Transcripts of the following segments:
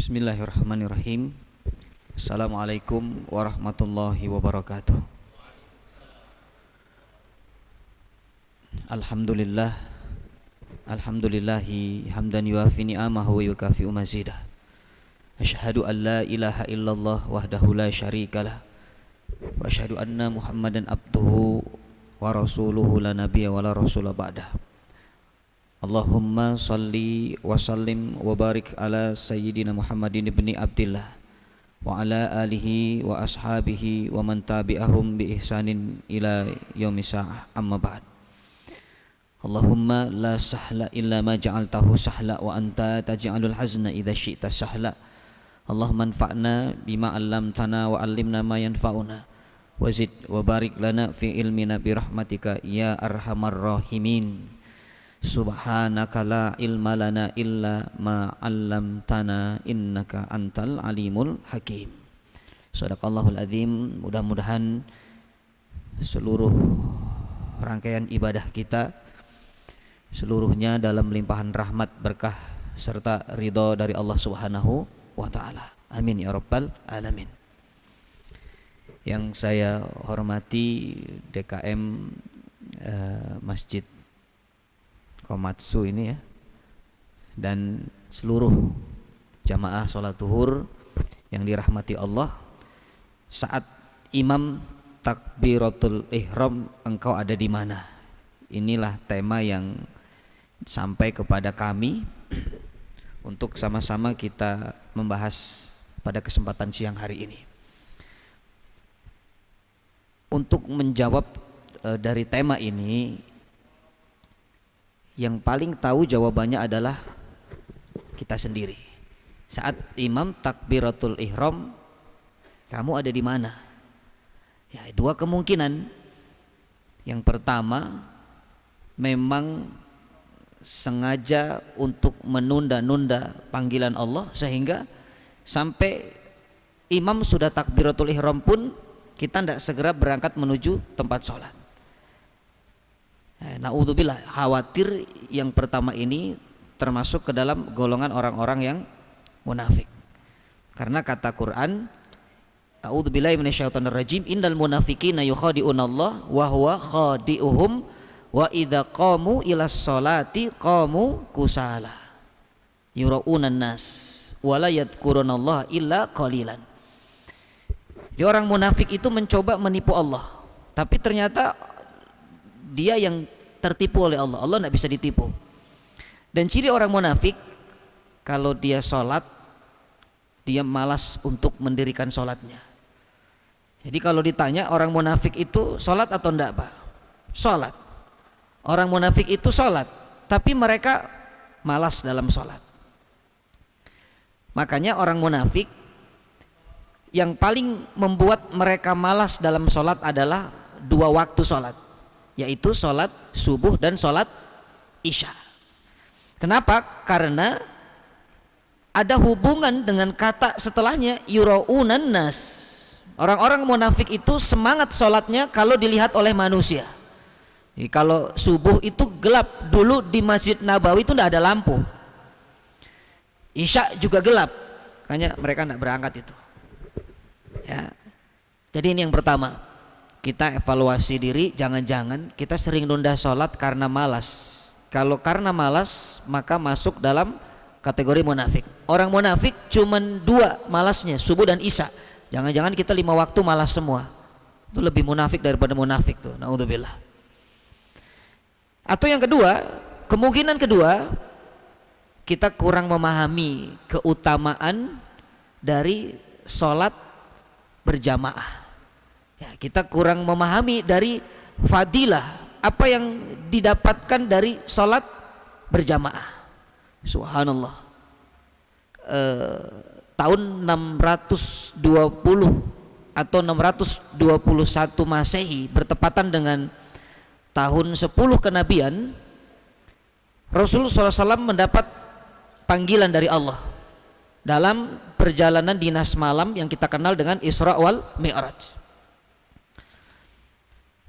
Bismillahirrahmanirrahim. Assalamualaikum warahmatullahi wabarakatuh. Alhamdulillah, alhamdulillahi hamdan yuafi ni'amahu wa yukafi'u mazidah. Asyhadu an la ilaha illallah wahdahu la syarikalah wa asyhadu anna Muhammadan abduhu wa rasuluhu la nabiyya wa la rasula ba'dah. Allahumma salli wa sallim wa barik ala sayyidina Muhammadin ibni Abdillah wa ala alihi wa ashabihi wa man tabi'ahum bi ihsanin ila yaumis sa'ah, amma ba'd. Allahumma la sahla illa ma ja'altahu sahla wa anta taj'alul hazna idza syi'ta sahla. Allahumma anfa'na bima 'allamtana wa 'allimna ma yanfa'una wa zid wa barik lana fi ilmina bi rahmatika ya arhamar rahimin. Subhanaka la ilma lana illa ma 'allamtana innaka antal alimul hakim. Shadaqallahul azim. Mudah-mudahan seluruh rangkaian ibadah kita seluruhnya dalam limpahan rahmat, berkah serta ridha dari Allah Subhanahu wa taala. Amin ya rabbal alamin. Yang saya hormati DKM Masjid Komatsu ini ya, dan seluruh jamaah sholat zuhur yang dirahmati Allah. Saat imam takbiratul ihram, engkau ada di mana? Inilah tema yang sampai kepada kami untuk sama-sama kita membahas pada kesempatan siang hari ini. Untuk menjawab dari tema ini, yang paling tahu jawabannya adalah kita sendiri. Saat imam takbiratul ihram, kamu ada di mana? Ya, dua kemungkinan. Yang pertama, memang sengaja untuk menunda-nunda panggilan Allah sehingga sampai imam sudah takbiratul ihram pun kita tidak segera berangkat menuju tempat sholat. Na'udzubillah, khawatir yang pertama ini termasuk ke dalam golongan orang-orang yang munafik. Karena kata Quran, a'udzubillahi minasyaitonir rajim, innal munafiqina yukhadi'unallaha wa huwa khadi'uhum wa idza qamu ilas sholati qamu kusala yuraunan nas wa la yadhkurunallaha illa qalilan. Di orang munafik itu mencoba menipu Allah, tapi ternyata dia yang tertipu oleh Allah. Allah tidak bisa ditipu. Dan ciri orang munafik, kalau dia sholat, dia malas untuk mendirikan sholatnya. Jadi kalau ditanya orang munafik itu sholat atau enggak, Pak? Sholat. Orang munafik itu sholat, tapi mereka malas dalam sholat. Makanya orang munafik yang paling membuat mereka malas dalam sholat adalah dua waktu sholat, yaitu sholat subuh dan sholat isya. Kenapa? Karena ada hubungan dengan kata setelahnya, yuraunan nas. Orang-orang munafik itu semangat sholatnya kalau dilihat oleh manusia. Jadi kalau subuh itu gelap, dulu di Masjid Nabawi itu tidak ada lampu. Isya juga gelap, makanya mereka tidak berangkat itu. Ya. Jadi ini yang pertama, kita evaluasi diri, jangan-jangan kita sering nunda sholat karena malas. Kalau karena malas, maka masuk dalam kategori munafik. Orang munafik cuman dua malasnya, subuh dan isya. Jangan-jangan kita 5 waktu malas semua. Itu lebih munafik daripada munafik tuh. Naudzubillah. Atau yang kedua, kemungkinan kedua, kita kurang memahami keutamaan dari sholat berjamaah. Ya, kita kurang memahami dari fadilah apa yang didapatkan dari sholat berjamaah. Subhanallah. Tahun 620 atau 621 Masehi bertepatan dengan tahun 10 kenabian, Rasulullah SAW mendapat panggilan dari Allah dalam perjalanan dinas malam yang kita kenal dengan Isra wal Mi'raj.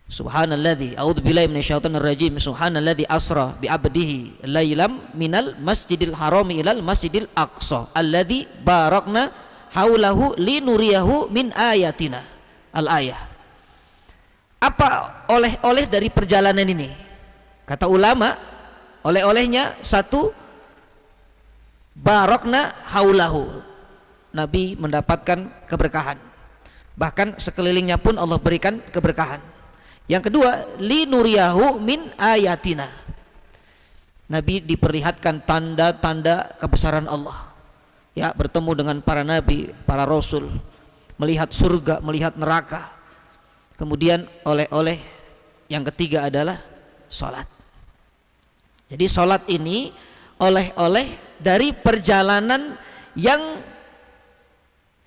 Subhanalladzi, a'udzubillahi minasyaitonir rajim. Subhanalladzi asra bi 'abdihi lailam minal masjidil harami ilal masjidil aqsa alladzi barakna haulahu linuriyahu min ayatina. Al-ayah. Apa oleh-oleh dari perjalanan ini? Kata ulama, oleh-olehnya satu, barakna haulahu. Nabi mendapatkan keberkahan. Bahkan sekelilingnya pun Allah berikan keberkahan. Yang kedua, linuriyahu min ayatina. Nabi diperlihatkan tanda-tanda kebesaran Allah. Ya, bertemu dengan para nabi, para rasul, melihat surga, melihat neraka. Kemudian oleh-oleh yang ketiga adalah salat. Jadi salat ini oleh-oleh dari perjalanan yang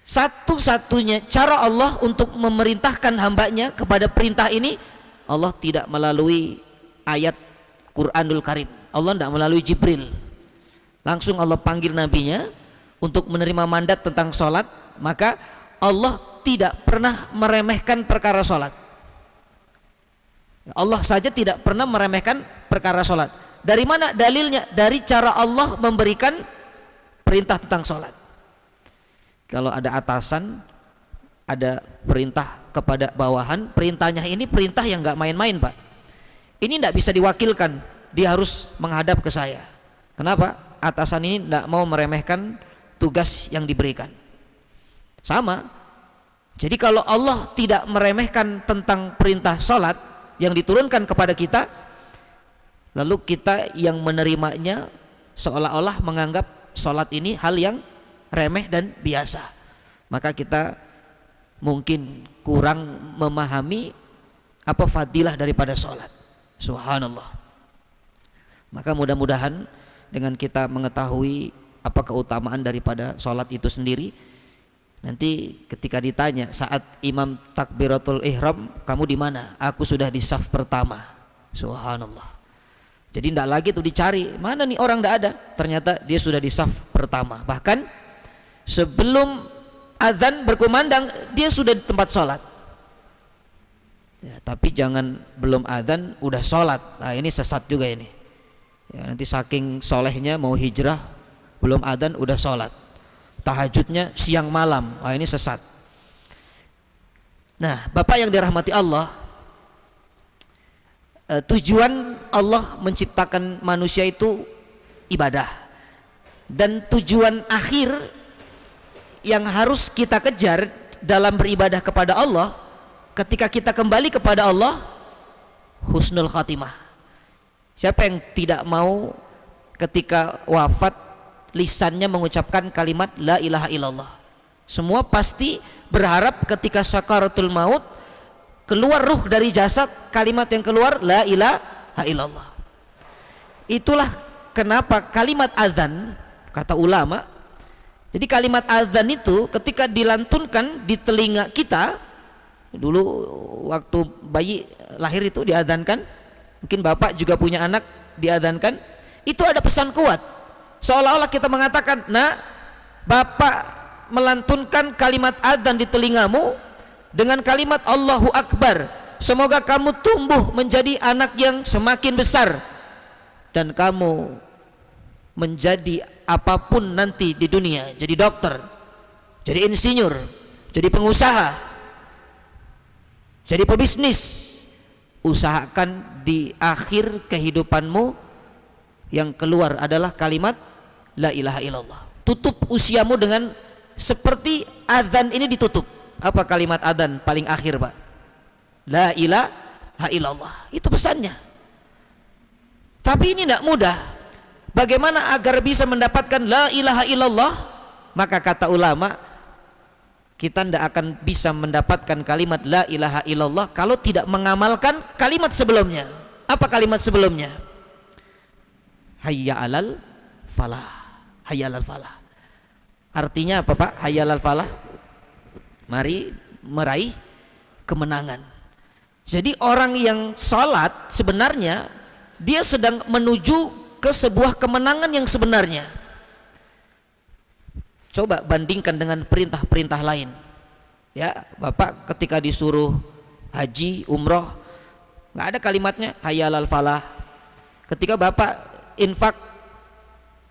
satu-satunya cara Allah untuk memerintahkan hambanya kepada perintah ini, Allah tidak melalui ayat Quranul Karim. Allah tidak melalui Jibril. Langsung Allah panggil nabinya untuk menerima mandat tentang sholat. Maka Allah tidak pernah meremehkan perkara sholat. Allah saja tidak pernah meremehkan perkara sholat. Dari mana dalilnya? Dari cara Allah memberikan perintah tentang sholat. Kalau ada atasan, ada perintah kepada bawahan, perintahnya ini perintah yang nggak main-main, Pak. Ini nggak bisa diwakilkan, dia harus menghadap ke saya. Kenapa? Atasan ini nggak mau meremehkan tugas yang diberikan. Sama. Jadi kalau Allah tidak meremehkan tentang perintah sholat yang diturunkan kepada kita, lalu kita yang menerimanya seolah-olah menganggap sholat ini hal yang remeh dan biasa, maka kita mungkin kurang memahami apa fadilah daripada sholat. Subhanallah. Maka mudah-mudahan dengan kita mengetahui apa keutamaan daripada sholat itu sendiri, nanti ketika ditanya saat imam takbiratul ihram, kamu di mana? Aku sudah di saf pertama. Subhanallah. Jadi tidak lagi tuh dicari mana nih orang, tidak ada. Ternyata dia sudah di saf pertama. Bahkan sebelum azan berkumandang dia sudah di tempat sholat. Ya, tapi jangan belum azan udah sholat. Nah ini sesat juga ini. Ya, nanti saking solehnya mau hijrah, belum azan udah sholat. Tahajudnya siang malam. Nah ini sesat. Nah Bapak yang dirahmati Allah, tujuan Allah menciptakan manusia itu ibadah. Dan tujuan akhir yang harus kita kejar dalam beribadah kepada Allah, ketika kita kembali kepada Allah, husnul khatimah. Siapa yang tidak mau ketika wafat lisannya mengucapkan kalimat la ilaha illallah? Semua pasti berharap ketika sakaratul maut keluar ruh dari jasad, kalimat yang keluar la ilaha illallah. Itulah kenapa kalimat azan, kata ulama, jadi kalimat azan itu ketika dilantunkan di telinga kita, dulu waktu bayi lahir itu diadzankan, mungkin Bapak juga punya anak diadzankan, itu ada pesan kuat. Seolah-olah kita mengatakan, nah Bapak melantunkan kalimat azan di telingamu dengan kalimat Allahu Akbar. Semoga kamu tumbuh menjadi anak yang semakin besar dan kamu menjadi apapun nanti di dunia, jadi dokter, jadi insinyur, jadi pengusaha, jadi pebisnis. Usahakan di akhir kehidupanmu yang keluar adalah kalimat la ilaha illallah. Tutup usiamu dengan seperti adzan ini ditutup. Apa kalimat adzan paling akhir, Pak? La ilaha illallah. Itu pesannya. Tapi ini tidak mudah. Bagaimana agar bisa mendapatkan la ilaha illallah? Maka kata ulama, kita tidak akan bisa mendapatkan kalimat la ilaha illallah kalau tidak mengamalkan kalimat sebelumnya. Apa kalimat sebelumnya? Hayya alal falah. Hayya alal falah. Artinya apa, Pak? Hayya alal falah. Mari meraih kemenangan. Jadi orang yang salat sebenarnya dia sedang menuju ke sebuah kemenangan yang sebenarnya. Coba bandingkan dengan perintah-perintah lain. Ya, Bapak ketika disuruh haji, umroh, nggak ada kalimatnya hayya 'alal falah. Ketika Bapak infak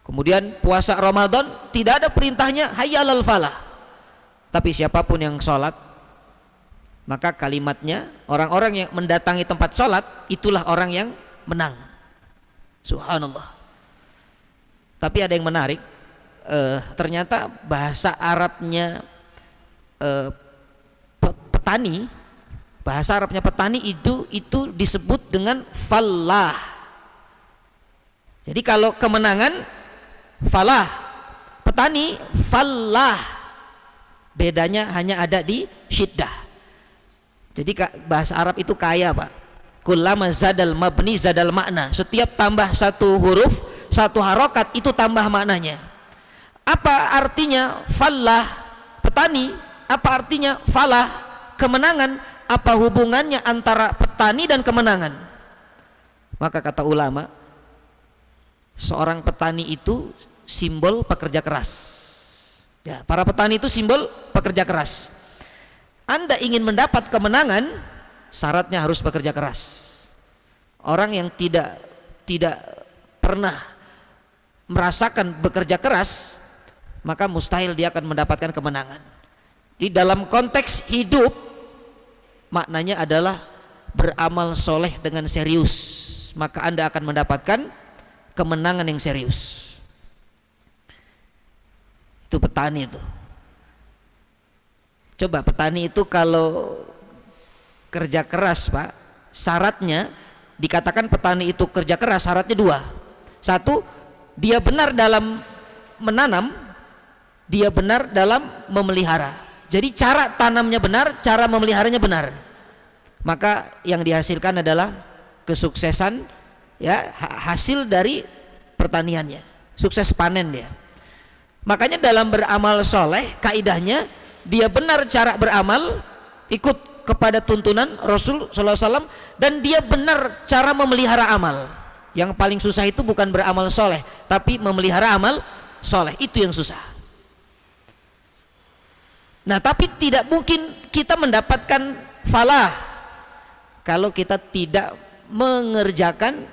kemudian puasa Ramadan, tidak ada perintahnya hayya 'alal falah. Tapi siapapun yang sholat, maka kalimatnya orang-orang yang mendatangi tempat sholat itulah orang yang menang. Subhanallah. Tapi ada yang menarik, ternyata bahasa Arabnya petani, bahasa Arabnya petani itu disebut dengan falah. Jadi kalau kemenangan falah, petani falah. Bedanya hanya ada di syiddah. Jadi bahasa Arab itu kaya, Pak. Kullama zadal mabni zadal makna. Setiap tambah satu huruf, satu harokat itu tambah maknanya. Apa artinya falah, petani? Apa artinya falah, kemenangan? Apa hubungannya antara petani dan kemenangan? Maka kata ulama, seorang petani itu simbol pekerja keras. Ya, para petani itu simbol pekerja keras. Anda ingin mendapat kemenangan, syaratnya harus bekerja keras. Orang yang tidak pernah merasakan bekerja keras, maka mustahil dia akan mendapatkan kemenangan. Di dalam konteks hidup, maknanya adalah beramal soleh dengan serius, maka Anda akan mendapatkan kemenangan yang serius. Itu petani itu. Coba petani itu kalau kerja keras, Pak, syaratnya dikatakan petani itu kerja keras, syaratnya dua. Satu, dia benar dalam menanam, dia benar dalam memelihara. Jadi cara tanamnya benar, cara memeliharanya benar. Maka yang dihasilkan adalah kesuksesan, ya, hasil dari pertaniannya, sukses panen dia. Makanya dalam beramal soleh, kaidahnya dia benar cara beramal, ikut kepada tuntunan Rasul SAW, dan dia benar cara memelihara amal. Yang paling susah itu bukan beramal soleh, tapi memelihara amal soleh, itu yang susah. Nah, tapi tidak mungkin kita mendapatkan falah kalau kita tidak mengerjakan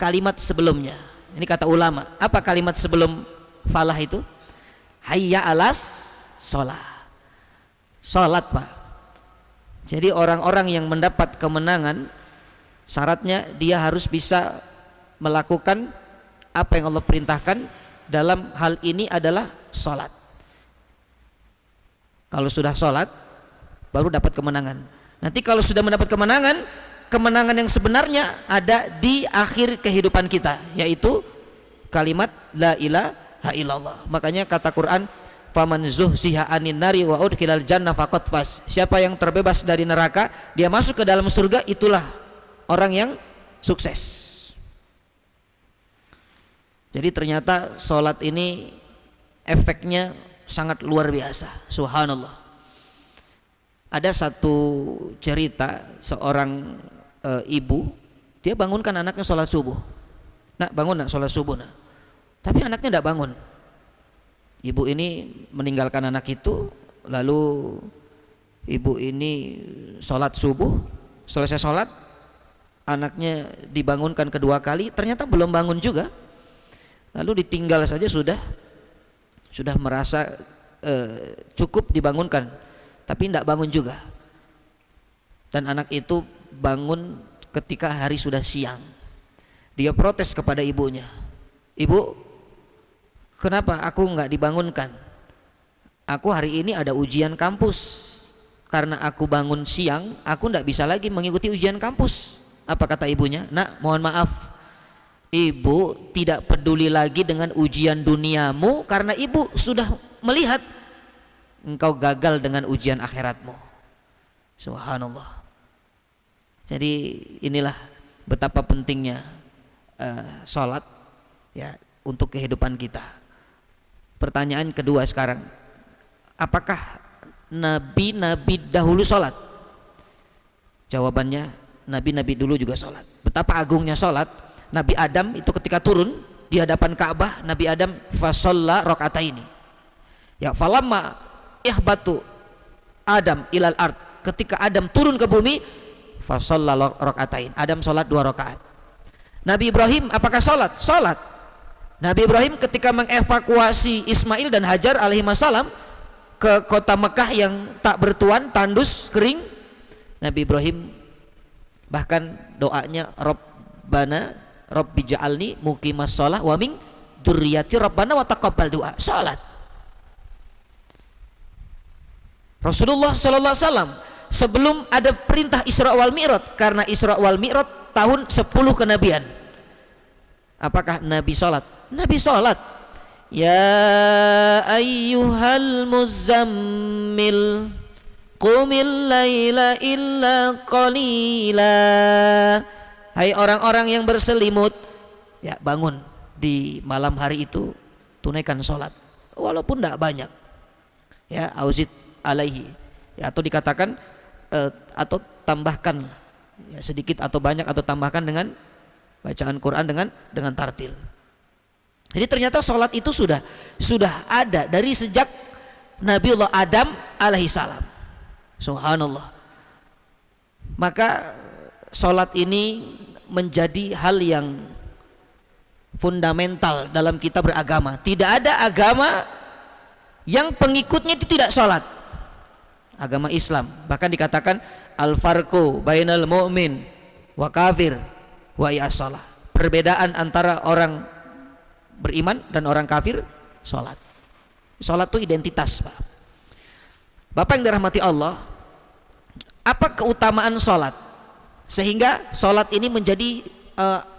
kalimat sebelumnya. Ini kata ulama. Apa kalimat sebelum falah itu? Hayya 'alas sholah. Sholat, Pak. Jadi orang-orang yang mendapat kemenangan, syaratnya dia harus bisa melakukan apa yang Allah perintahkan. Dalam hal ini adalah sholat. Kalau sudah sholat, baru dapat kemenangan. Nanti kalau sudah mendapat kemenangan, kemenangan yang sebenarnya ada di akhir kehidupan kita, yaitu kalimat la ilaha illallah. Makanya kata Quran, faman zuhziha anin nari wa udkhilal jannah faqad faz. Siapa yang terbebas dari neraka, dia masuk ke dalam surga, itulah orang yang sukses. Jadi ternyata sholat ini efeknya sangat luar biasa. Subhanallah. Ada satu cerita seorang ibu, dia bangunkan anaknya sholat subuh. Nak, bangun nak, sholat subuh nak. Tapi anaknya tidak bangun. Ibu ini meninggalkan anak itu, lalu ibu ini sholat subuh. Selesai sholat, anaknya dibangunkan kedua kali, ternyata belum bangun juga. Lalu ditinggal saja sudah merasa cukup dibangunkan, tapi tidak bangun juga. Dan anak itu bangun ketika hari sudah siang. Dia protes kepada ibunya, ibu, kenapa aku nggak dibangunkan? Aku hari ini ada ujian kampus. Karena aku bangun siang, aku tidak bisa lagi mengikuti ujian kampus. Apa kata ibunya? Nak, mohon maaf, ibu tidak peduli lagi dengan ujian duniamu, karena ibu sudah melihat engkau gagal dengan ujian akhiratmu. Subhanallah. Jadi inilah betapa pentingnya sholat, ya, untuk kehidupan kita. Pertanyaan kedua sekarang, apakah nabi-nabi dahulu sholat? Jawabannya, nabi-nabi dulu juga sholat. Betapa agungnya sholat. Nabi Adam itu ketika turun di hadapan Ka'bah, Nabi Adam fasalla rakaataini. Ya, falamma ihbatu Adam ilal ard, ketika Adam turun ke bumi, fa shalla rakaatain. Adam salat 2 rakaat. Nabi Ibrahim apakah salat? Salat. Nabi Ibrahim ketika mengevakuasi Ismail dan Hajar alaihissalam ke kota Mekah yang tak bertuan, tandus, kering, Nabi Ibrahim bahkan doanya Rabbana Rabbi ja'alni muqimas shalah wa min dzurriyyati Rabbana wa taqabbal du'a. Salat. Rasulullah sallallahu alaihi wasallam sebelum ada perintah Isra wal Mi'raj, karena Isra wal Mi'raj tahun 10 kenabian. Apakah Nabi salat? Nabi salat. Ya ayyuhal muzammil qumil laila illa qalila. Hai orang-orang yang berselimut, ya bangun di malam hari itu, tunaikan salat walaupun tidak banyak. Ya, auzid alaihi. Ya, atau dikatakan atau tambahkan ya, sedikit atau banyak, atau tambahkan dengan bacaan Quran dengan tartil. Jadi ternyata sholat itu sudah ada dari sejak Nabiullah Adam alaihissalam. Subhanallah. Maka sholat ini menjadi hal yang fundamental dalam kita beragama. Tidak ada agama yang pengikutnya itu tidak sholat. Agama Islam bahkan dikatakan al-farqu bainal mu'min wa kafir wa as-shalah. Perbedaan antara orang beriman dan orang kafir, sholat. Sholat itu identitas, Pak. Bapak yang dirahmati Allah, apa keutamaan sholat sehingga sholat ini menjadi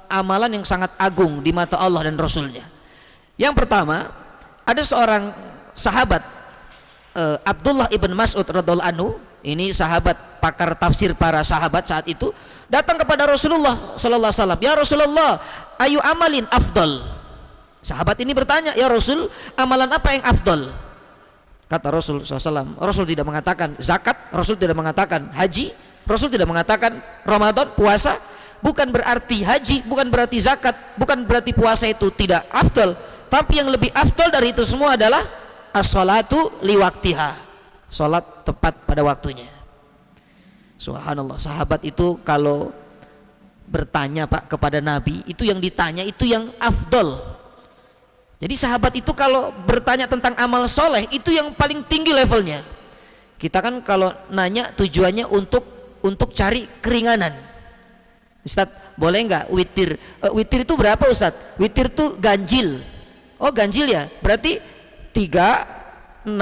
amalan yang sangat agung di mata Allah dan Rasulnya? Yang pertama, ada seorang sahabat Abdullah ibn Mas'ud radhiallahu anhu, ini sahabat pakar tafsir para sahabat saat itu, datang kepada Rasulullah sallallahu alaihi wasallam, ya Rasulullah, ayu amalin afdal. Sahabat ini bertanya, ya Rasul, amalan apa yang afdal? Kata Rasul SAW, Rasul tidak mengatakan zakat, Rasul tidak mengatakan haji, Rasul tidak mengatakan Ramadan, puasa. Bukan berarti haji, bukan berarti zakat, bukan berarti puasa itu tidak afdal, tapi yang lebih afdal dari itu semua adalah as-salatu liwaktiha, salat tepat pada waktunya. Subhanallah, sahabat itu kalau bertanya Pak kepada Nabi, itu yang ditanya itu yang afdal. Jadi sahabat itu kalau bertanya tentang amal soleh itu yang paling tinggi levelnya. Kita kan kalau nanya tujuannya untuk cari keringanan. Ustadz, boleh nggak witir? Witir itu berapa Ustadz? Witir itu ganjil. Oh ganjil ya, berarti 3, 6,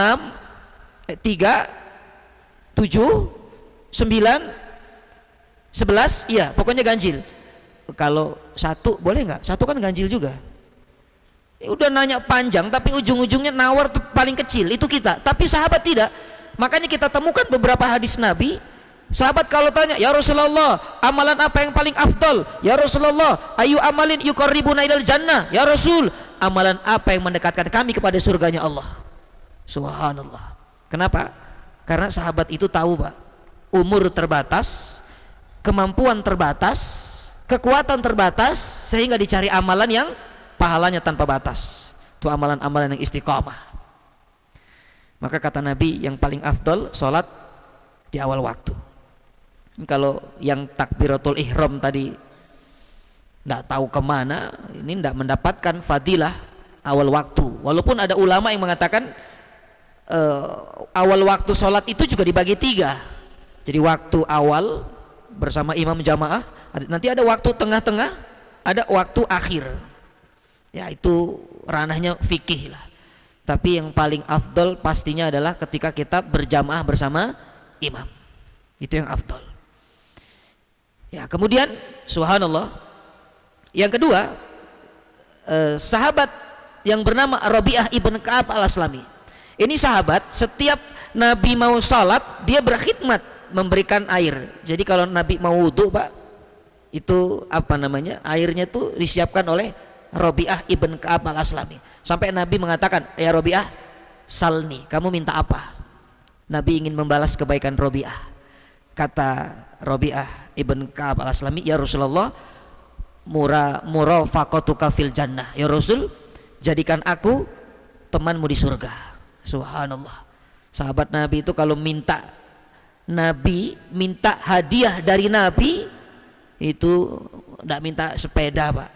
3, 7, 9, 11, iya pokoknya ganjil. Kalau 1 boleh nggak? 1 kan ganjil juga. Udah nanya panjang tapi ujung-ujungnya nawar paling kecil itu kita, tapi sahabat tidak. Makanya kita temukan beberapa hadis Nabi, sahabat kalau tanya, ya Rasulullah, amalan apa yang paling afdal? Ya Rasulullah, ayu amalin yuqarribuna ilal jannah? Ya Rasul, amalan apa yang mendekatkan kami kepada surganya Allah? Subhanallah. Kenapa? Karena sahabat itu tahu Pak, umur terbatas, kemampuan terbatas, kekuatan terbatas, sehingga dicari amalan yang pahalanya tanpa batas. Itu amalan-amalan yang istiqamah. Maka kata Nabi, yang paling afdol sholat di awal waktu. Kalau yang takbiratul ihram tadi tidak tahu kemana, ini tidak mendapatkan fadilah awal waktu. Walaupun ada ulama yang mengatakan awal waktu sholat itu juga dibagi 3. Jadi waktu awal bersama imam jamaah, nanti ada waktu tengah-tengah, ada waktu akhir. Ya itu ranahnya fikih lah. Tapi yang paling afdol pastinya adalah ketika kita berjamaah bersama imam. Itu yang afdol. Ya kemudian subhanallah, yang kedua, sahabat yang bernama Rabi'ah ibn Ka'ab al-Aslami. Ini sahabat setiap Nabi mau salat dia berkhidmat memberikan air. Jadi kalau Nabi mau wudhu Pak, itu apa namanya, airnya tuh disiapkan oleh Rabi'ah ibn Ka'ab al-Aslami. Sampai Nabi mengatakan, ya Rabi'ah, salni, kamu minta apa? Nabi ingin membalas kebaikan Rabi'ah. Kata Rabi'ah ibn Ka'ab al-Aslami, ya Rasulullah, murafaqatuka fil jannah. Ya Rasul, jadikan aku temanmu di surga. Subhanallah. Sahabat Nabi itu kalau minta Nabi minta hadiah dari Nabi itu tidak minta sepeda Pak,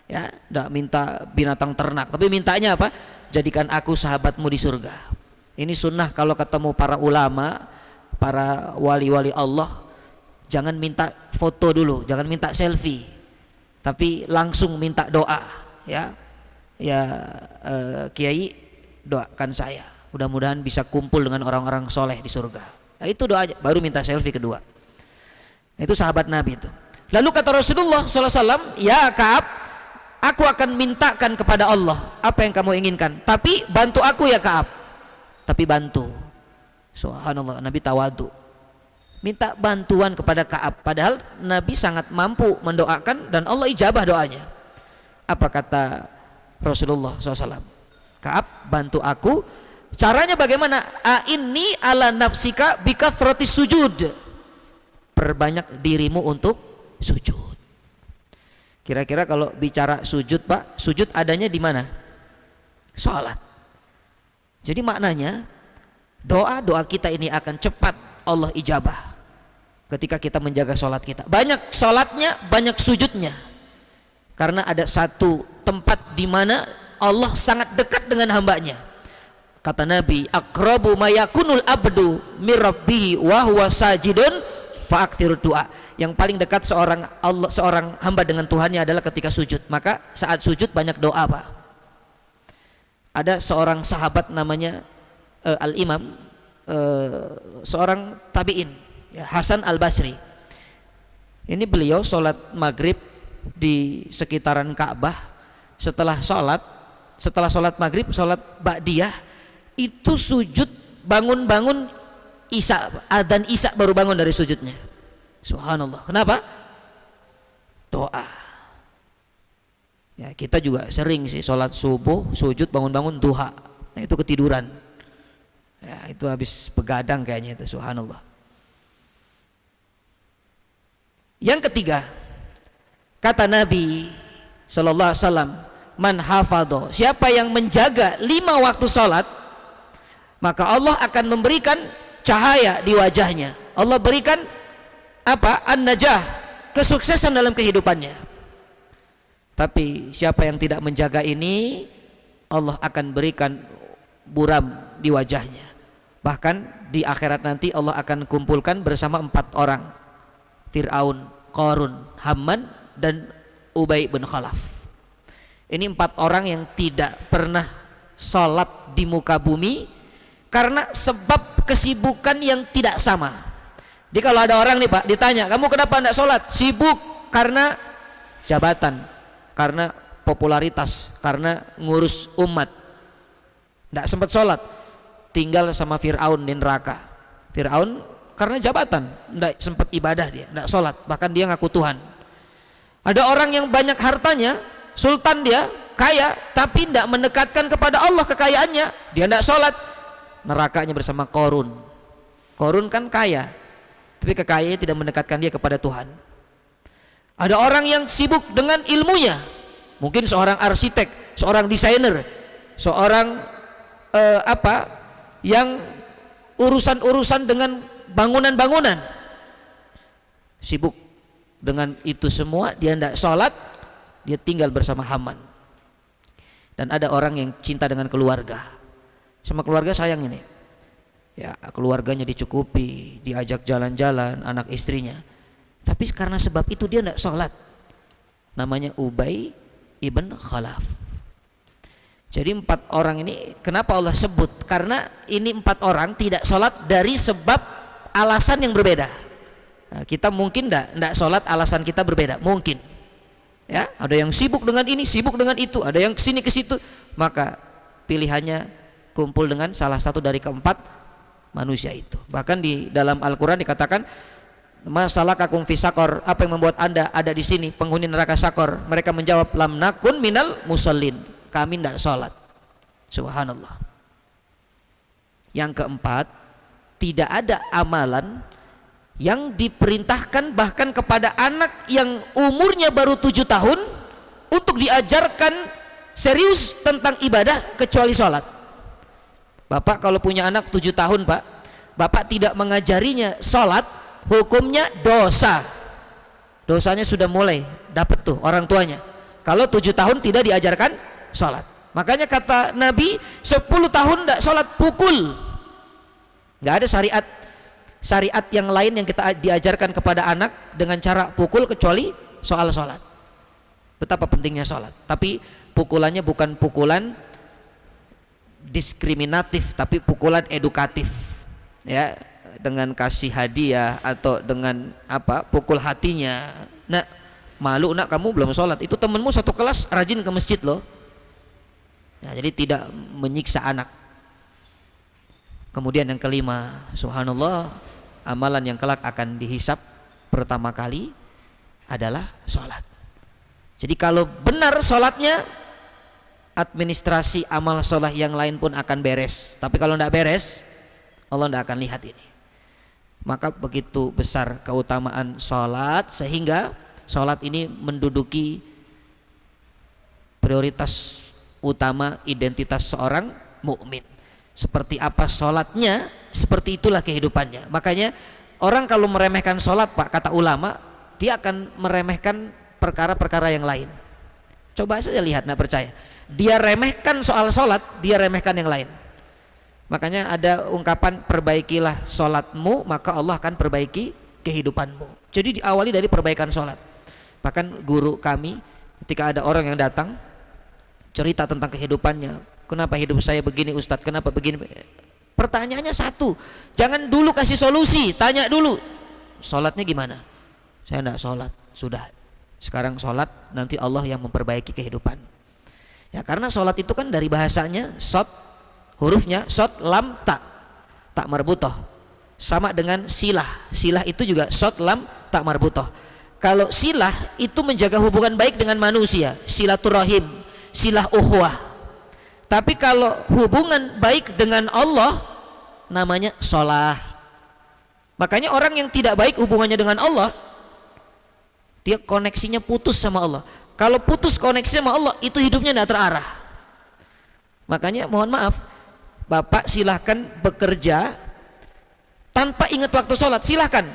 ya, tidak minta binatang ternak, tapi mintanya apa? Jadikan aku sahabatmu di surga. Ini sunnah kalau ketemu para ulama, para wali-wali Allah, jangan minta foto dulu, jangan minta selfie, tapi langsung minta doa, ya, Kiai doakan saya, mudah-mudahan bisa kumpul dengan orang-orang soleh di surga. Nah, itu doa aja, baru minta selfie kedua. Itu sahabat Nabi itu. Lalu kata Rasulullah SAW, ya Ka'ab, aku akan mintakan kepada Allah apa yang kamu inginkan, tapi bantu aku ya Ka'ab. Tapi bantu. Subhanallah, Nabi tawadu, minta bantuan kepada Ka'ab, padahal Nabi sangat mampu mendoakan dan Allah ijabah doanya. Apa kata Rasulullah SAW? Ka'ab, bantu aku. Caranya bagaimana? Inni ala nafsika bikathratis sujud. Perbanyak dirimu untuk sujud. Kira-kira kalau bicara sujud Pak, sujud adanya di mana? Salat. Jadi maknanya doa-doa kita ini akan cepat Allah ijabah ketika kita menjaga salat kita. Banyak salatnya, banyak sujudnya. Karena ada satu tempat di mana Allah sangat dekat dengan hambanya. Kata Nabi, aqrabu ma yakunul abdu mir rabbihi wa huwa sajidun fa'akthir doa. Yang paling dekat seorang hamba dengan Tuhannya adalah ketika sujud. Maka saat sujud banyak doa Pak. Ada seorang sahabat namanya Al-Imam, seorang tabi'in, ya, Hasan Al-Basri. Ini beliau sholat maghrib di sekitaran Ka'bah. Setelah sholat maghrib, sholat ba'diyah, itu sujud bangun-bangun Isya, adzan Isya baru bangun dari sujudnya. Subhanallah. Kenapa? Doa. Ya, kita juga sering sih sholat subuh, sujud, bangun-bangun duha. Nah, itu ketiduran. Ya, itu habis begadang kayaknya itu. Subhanallah. Yang ketiga, kata Nabi sallallahu alaihi wasallam, man hafadho, siapa yang menjaga 5 waktu sholat, maka Allah akan memberikan cahaya di wajahnya. Allah berikan apa? An-najah, kesuksesan dalam kehidupannya. Tapi siapa yang tidak menjaga ini, Allah akan berikan buram di wajahnya. Bahkan di akhirat nanti Allah akan kumpulkan bersama 4 orang, Fir'aun, Qarun, Haman, dan Ubay bin Khalaf. Ini 4 orang yang tidak pernah sholat di muka bumi karena sebab kesibukan yang tidak sama. Jadi kalau ada orang nih Pak ditanya, kamu kenapa tidak sholat? Sibuk karena jabatan, karena popularitas, karena ngurus umat, tidak sempat sholat. Tinggal sama Fir'aun di neraka. Fir'aun karena jabatan tidak sempat ibadah, dia tidak sholat, bahkan dia ngaku Tuhan. Ada orang yang banyak hartanya, sultan dia, kaya, tapi tidak mendekatkan kepada Allah kekayaannya, dia tidak sholat. Nerakanya bersama Qarun. Qarun kan kaya, tapi kekayaannya tidak mendekatkan dia kepada Tuhan. Ada orang yang sibuk dengan ilmunya, mungkin seorang arsitek, seorang desainer, seorang yang urusan-urusan dengan bangunan-bangunan, sibuk dengan itu semua, dia tidak sholat, dia tinggal bersama Haman. Dan ada orang yang cinta dengan keluarga, sama keluarga sayang ini, ya, keluarganya dicukupi, diajak jalan-jalan, anak istrinya, tapi karena sebab itu dia tidak sholat. Namanya Ubay ibn Khalaf. Jadi 4 orang ini kenapa Allah sebut? Karena ini 4 orang tidak sholat dari sebab alasan yang berbeda. Nah, kita mungkin tidak sholat, alasan kita berbeda, mungkin. Ya, ada yang sibuk dengan ini, sibuk dengan itu, ada yang kesini ke situ, maka pilihannya kumpul dengan salah satu dari keempat manusia itu. Bahkan di dalam Al-Quran dikatakan, masalakakum fi sakor, apa yang membuat anda ada di sini, penghuni neraka sakor? Mereka menjawab, lam nakun minal musallin, kami tidak sholat. Subhanallah. Yang keempat, tidak ada amalan yang diperintahkan bahkan kepada anak yang umurnya baru 7 tahun untuk diajarkan serius tentang ibadah kecuali sholat. Bapak kalau punya anak 7 tahun Pak, bapak tidak mengajarinya sholat, hukumnya dosa. Dosanya sudah mulai dapat tuh orang tuanya. Kalau 7 tahun tidak diajarkan sholat. Makanya kata Nabi 10 tahun tidak sholat pukul. Nggak ada syariat yang lain yang kita diajarkan kepada anak dengan cara pukul kecuali soal sholat. Betapa pentingnya sholat. Tapi pukulannya bukan pukulan diskriminatif, tapi pukulan edukatif, ya, dengan kasih hadiah atau dengan apa, pukul hatinya. Nak, malu nak kamu belum sholat, itu temenmu satu kelas rajin ke masjid loh. Ya, jadi tidak menyiksa anak. Kemudian yang kelima, subhanallah, amalan yang kelak akan dihisap pertama kali adalah sholat. Jadi kalau benar sholatnya, administrasi amal sholat yang lain pun akan beres. Tapi kalau tidak beres, Allah tidak akan lihat ini. Maka begitu besar keutamaan sholat sehingga sholat ini menduduki prioritas utama identitas seorang mukmin. Seperti apa sholatnya, seperti itulah kehidupannya. Makanya orang kalau meremehkan sholat, Pak, kata ulama, dia akan meremehkan perkara-perkara yang lain. Coba saja lihat, nak percaya. Dia remehkan soal sholat, dia remehkan yang lain. Makanya ada ungkapan, perbaikilah sholatmu maka Allah akan perbaiki kehidupanmu. Jadi diawali dari perbaikan sholat. Bahkan guru kami ketika ada orang yang datang cerita tentang kehidupannya, kenapa hidup saya begini Ustadz, kenapa begini, pertanyaannya satu, jangan dulu kasih solusi, tanya dulu sholatnya gimana. Saya enggak sholat, sudah, sekarang sholat, nanti Allah yang memperbaiki kehidupan. Ya, karena sholat itu kan dari bahasanya shot, hurufnya shot lam tak marbutoh, sama dengan silah. Silah itu juga shot lam tak marbutoh. Kalau silah itu menjaga hubungan baik dengan manusia, silaturahim, silah uhwah. Tapi kalau hubungan baik dengan Allah namanya sholah. Makanya orang yang tidak baik hubungannya dengan Allah, dia koneksinya putus sama Allah. Kalau putus koneksi sama Allah, itu hidupnya tidak terarah. Makanya mohon maaf, Bapak silahkan bekerja tanpa ingat waktu sholat, silahkan,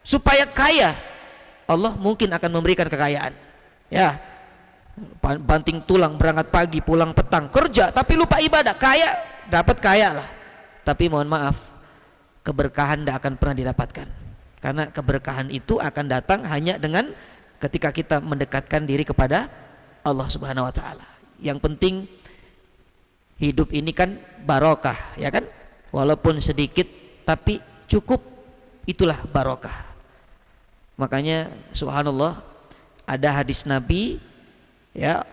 supaya kaya. Allah mungkin akan memberikan kekayaan. Ya, banting tulang, berangkat pagi, pulang petang, kerja tapi lupa ibadah, kaya, dapat kaya lah. Tapi mohon maaf, keberkahan tidak akan pernah didapatkan. Karena keberkahan itu akan datang hanya dengan ketika kita mendekatkan diri kepada Allah Subhanahu wa taala. Yang penting hidup ini kan barokah, ya kan? Walaupun sedikit tapi cukup, itulah barokah. Makanya subhanallah, ada hadis Nabi, ya,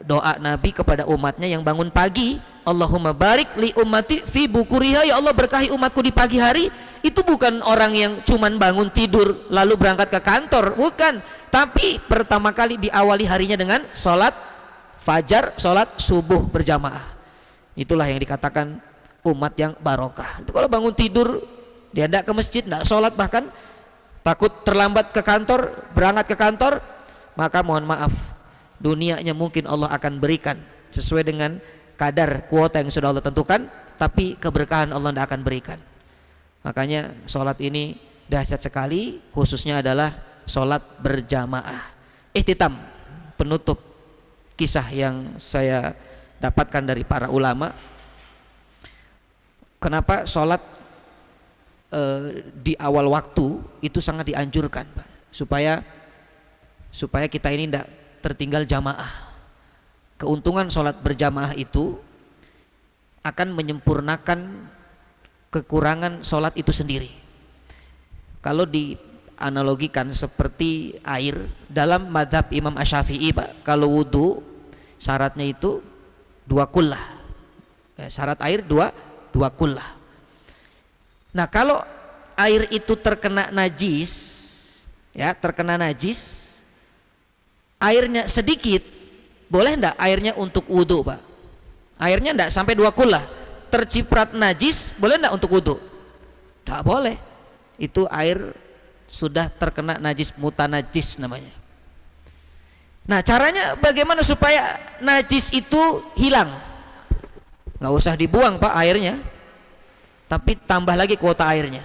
doa Nabi kepada umatnya yang bangun pagi, Allahumma barik li ummati fi bukuriha, ya Allah berkahi umatku di pagi hari. Itu bukan orang yang cuman bangun tidur lalu berangkat ke kantor, bukan. Tapi pertama kali diawali harinya dengan sholat fajar, sholat subuh berjamaah. Itulah yang dikatakan umat yang barokah. Itu kalau bangun tidur dia tidak ke masjid, tidak sholat, bahkan takut terlambat ke kantor, berangkat ke kantor, maka mohon maaf, dunianya mungkin Allah akan berikan sesuai dengan kadar kuota yang sudah Allah tentukan, tapi keberkahan Allah tidak akan berikan. Makanya sholat ini dahsyat sekali, khususnya adalah sholat berjamaah. Ihtitam, penutup kisah yang saya dapatkan dari para ulama, kenapa sholat di awal waktu itu sangat dianjurkan, Pak, supaya kita ini tidak tertinggal jamaah. Keuntungan sholat berjamaah itu akan menyempurnakan kekurangan sholat itu sendiri. Kalau dianalogikan seperti air, dalam madhab Imam Asy-Syafi'i, Pak, kalau wudu syaratnya itu 2 kullah, ya, syarat air 2 kullah. Nah, kalau air itu terkena najis, ya, terkena najis, airnya sedikit, boleh enggak airnya untuk wudu, Pak? Airnya enggak sampai 2 kullah, terciprat najis, boleh enggak untuk wudu? Enggak boleh. Itu air sudah terkena najis, mutanajis namanya. Nah, caranya bagaimana supaya najis itu hilang? Nggak usah dibuang, Pak, airnya. tapi tambah lagi kuota airnya,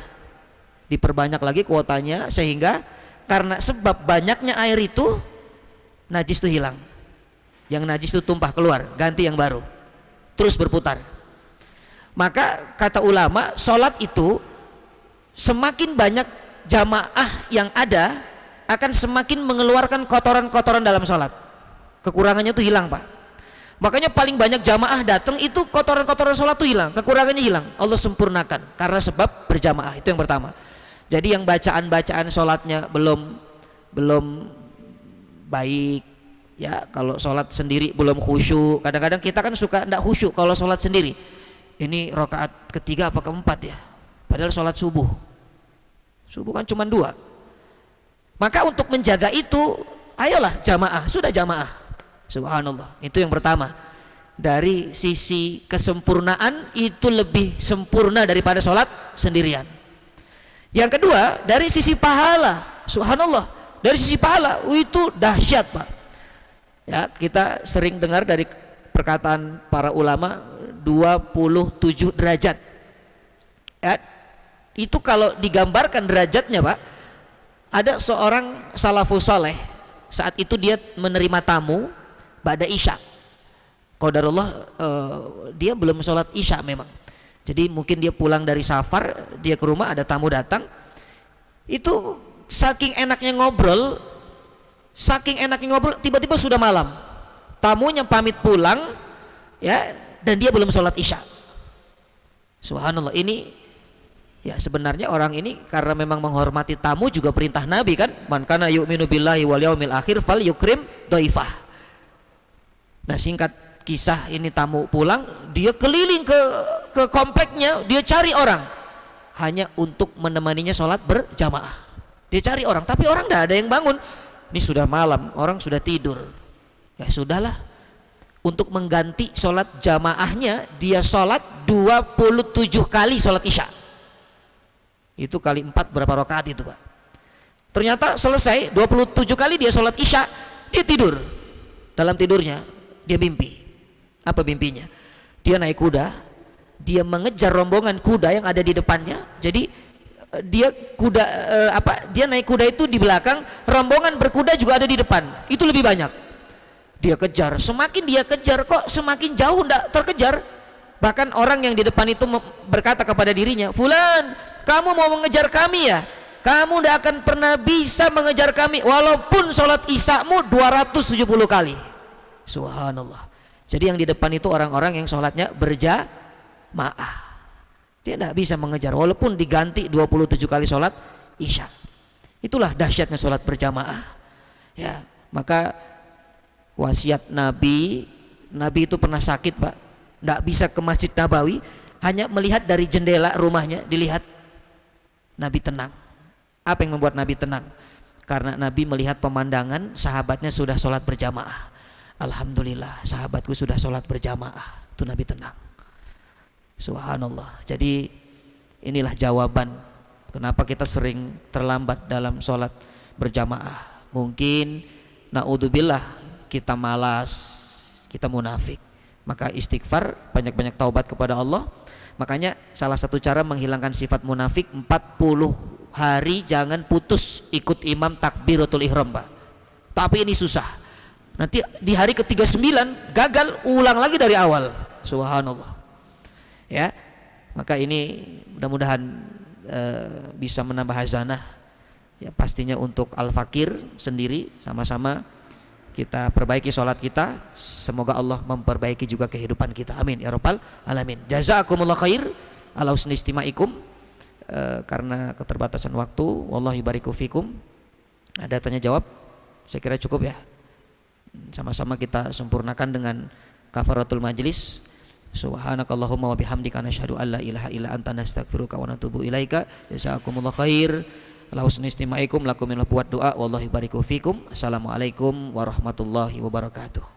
diperbanyak lagi kuotanya, sehingga karena sebab banyaknya air itu najis itu hilang, yang najis itu tumpah keluar, ganti yang baru, terus berputar. Maka kata ulama, sholat itu semakin banyak jamaah yang ada akan semakin mengeluarkan kotoran-kotoran dalam sholat. Kekurangannya itu hilang, Pak. Makanya paling banyak jamaah datang itu kotoran-kotoran sholat itu hilang, kekurangannya hilang. Allah sempurnakan karena sebab berjamaah. Itu yang pertama. Jadi yang bacaan-bacaan sholatnya belum baik, ya. Kalau sholat sendiri belum khusyuk. Kadang-kadang kita kan suka tidak khusyuk kalau sholat sendiri. Ini rakaat ketiga apa keempat ya? Padahal sholat subuh kan cuma 2. Maka untuk menjaga itu, ayolah jamaah, sudah jamaah. Subhanallah, itu yang pertama. Dari sisi kesempurnaan itu lebih sempurna daripada sholat sendirian. Yang kedua, dari sisi pahala, subhanallah, dari sisi pahala itu dahsyat, Pak. Ya, kita sering dengar dari perkataan para ulama 27 derajat. Ya, itu kalau digambarkan derajatnya, Pak, ada seorang salafus saleh, saat itu dia menerima tamu ba'da isya. Qadarullah dia belum sholat isya memang. Jadi mungkin dia pulang dari safar, dia ke rumah, ada tamu datang. Itu saking enaknya ngobrol, tiba-tiba sudah malam. Tamunya pamit pulang, ya, dan dia belum sholat isya. Subhanallah, ini ya sebenarnya orang ini karena memang menghormati tamu, juga perintah Nabi kan, man kana yu'minu billahi wal yaumil akhir fal yukrim dhaifah. Nah, singkat kisah, ini tamu pulang, dia keliling ke kompleknya, dia cari orang hanya untuk menemaninya sholat berjamaah. Dia cari orang, tapi orang tidak ada yang bangun. Ini sudah malam, orang sudah tidur. Ya sudahlah, untuk mengganti sholat jamaahnya, dia sholat 27 kali sholat isya. Itu kali 4 berapa rakaat itu, Pak? Ternyata selesai 27 kali dia sholat isya, dia tidur. Dalam tidurnya dia mimpi. Apa mimpinya? Dia naik kuda, dia mengejar rombongan kuda yang ada di depannya. Jadi dia dia naik kuda itu di belakang, rombongan berkuda juga ada di depan. Itu lebih banyak. Dia kejar, semakin dia kejar kok semakin jauh tidak terkejar. Bahkan orang yang di depan itu berkata kepada dirinya, "Fulan, kamu mau mengejar kami ya? Kamu tidak akan pernah bisa mengejar kami walaupun sholat isyamu 270 kali." Subhanallah. Jadi yang di depan itu orang-orang yang sholatnya berjamaah. Dia tidak bisa mengejar walaupun diganti 27 kali sholat isya. Itulah dahsyatnya sholat berjamaah. Ya, maka wasiat Nabi itu pernah sakit, Pak, tidak bisa ke Masjid Nabawi, hanya melihat dari jendela rumahnya, dilihat, Nabi tenang. Apa yang membuat Nabi tenang? Karena Nabi melihat pemandangan sahabatnya sudah sholat berjamaah. Alhamdulillah, sahabatku sudah sholat berjamaah. Itu Nabi tenang. Subhanallah. Jadi inilah jawaban kenapa kita sering terlambat dalam sholat berjamaah. Mungkin naudzubillah kita malas, kita munafik. Maka istighfar, banyak-banyak taubat kepada Allah. Makanya salah satu cara menghilangkan sifat munafik, 40 hari jangan putus ikut imam takbiratul ihram, Pak. Tapi ini susah. Nanti di hari ke-39 gagal, ulang lagi dari awal. Subhanallah. Ya. Maka ini mudah-mudahan bisa menambah hazanah. Ya, pastinya untuk al-fakir sendiri, sama-sama kita perbaiki sholat kita. Semoga Allah memperbaiki juga kehidupan kita. Amin ya rabbal alamin. Jazakumullah khair ala husni istimaikum. Karena keterbatasan waktu, wallahi bariku fikum. Ada tanya jawab? Saya kira cukup ya. Sama-sama kita sempurnakan dengan kafaratul majlis. Subhanakallahumma wa bihamdika nasyhadu an la ilaha illa anta nastaghfiruka wa natubu ilaika. Jazakumullah khair. La husni istimaikum, lakum minal buat doa. Wallahi bariku fikum. Assalamualaikum warahmatullahi wabarakatuh.